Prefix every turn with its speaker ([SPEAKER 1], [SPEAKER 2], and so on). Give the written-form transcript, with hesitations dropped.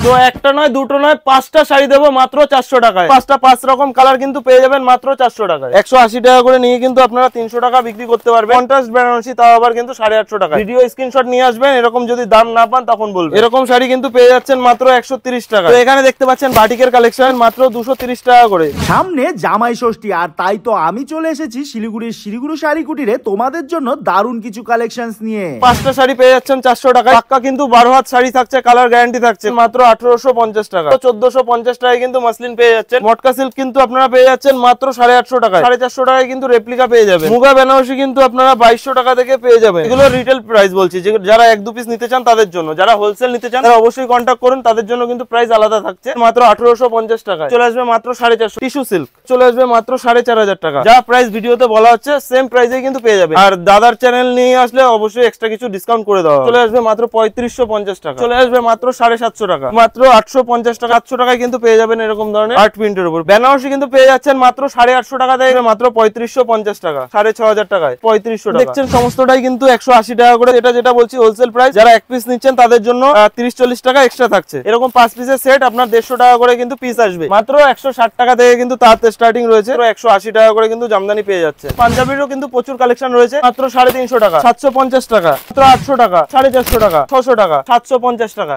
[SPEAKER 1] তো একটা নয় দুটো নয় 5টা শাড়ি দেবো মাত্র 400 টাকায়। 5 রকম কালার কিন্তু পেয়ে যাবেন মাত্র 400 টাকায়। 180 টাকা করে নিয়ে কিন্তু আপনারা 300 টাকা বিক্রি করতে পারবেন। কন্ট্রাস্ট বেনারসি তাও আবার কিন্তু 850 টাকা। ভিডিও স্ক্রিনশট নিয়ে আসবেন, এরকম যদি দাম না পান তখন বলবেন। এরকম শাড়ি কিন্তু পেয়ে যাচ্ছেন মাত্র 130 টাকা। তো এখানে দেখতে পাচ্ছেন বাটিকের কালেকশন মাত্র 230 টাকা করে।
[SPEAKER 2] সামনে জামাই ষষ্ঠী, আর তাই তো আমি চলে এসেছি শিলিগুড়ির শিলিগুড়ি শাড়ি কুটিরে তোমাদের জন্য দারুণ কিছু কালেকশনস নিয়ে।
[SPEAKER 1] 5টা শাড়ি পেয়ে যাচ্ছেন 400 টাকায়। পাক্কা কিন্তু 12 হাত শাড়ি থাকছে, কালার গ্যারান্টি থাকছে মাত্র 1850 টাকা। 1450 টাকায় কিন্তু মাসলিন পেয়ে যাচ্ছেন। মটকা সিল্ক কিন্তু আপনারা পেয়ে যাচ্ছেন মাত্র 850 টাকায়। 450 টাকায় কিন্তু রেপ্লিকা পেয়ে যাবেন। মুগা বেনারসি কিন্তু আপনারা 2200 টাকা থেকে পেয়ে যাবেন। এগুলো রিটেল প্রাইস বলছি, যারা 1-2 পিস নিতে চান তাদের জন্য। যারা হোলসেল নিতে চান তারা অবশ্যই কন্ট্যাক্ট করুন, তাদের জন্য কিন্তু প্রাইস আলাদা থাকছে। মাত্র 1850 টাকায় চলে আসবে মাত্র 450। টিস্যু সিল্ক চলে আসবে মাত্র 4500 টাকা। যা প্রাইস ভিডিওতে বলা হচ্ছে সেম প্রাইসে কিন্তু পেয়ে যাবে। আর দাদার চ্যানেল নিয়ে আসলে অবশ্যই এক্সট্রা কিছু ডিসকাউন্ট করে দেওয়া হবে। চলে আসবে মাত্র 3550 টাকা। চলে আসবে মাত্র 750 টাকা। মাত্র 850 টাকা। 800 টাকায় কিন্তু পেয়ে যাবেন এরকম ধরনের আর্ট প্রিন্টের উপর। বেনারসি কিন্তু পেয়ে যাচ্ছেন মাত্র 850 টাকা থেকে মাত্র 3550 টাকা। 6500 টাকায় 3500 টাকা। দেখছেন সমস্তটাই কিন্তু 180 টাকা করে। এটা যেটা বলছি হোলসেল প্রাইস। যারা এক পিস নিচ্ছেন তাদের জন্য 30-40 টাকা এক্সট্রা থাকছে। এরকম 5 পিসের সেট আপনার 150 টাকা করে কিন্তু পিস আসবে। মাত্র 160 টাকা থেকে কিন্তু তার স্টার্টিং রয়েছে। 180 টাকা করে কিন্তু জামদানি পেয়ে যাচ্ছে। পাঞ্জাবিরও কিন্তু প্রচুর কালেকশন রয়েছে। মাত্র 350 টাকা, 750 টাকা, মাত্র 800 টাকা, 450 টাকা, 600 টাকা, 750 টাকা।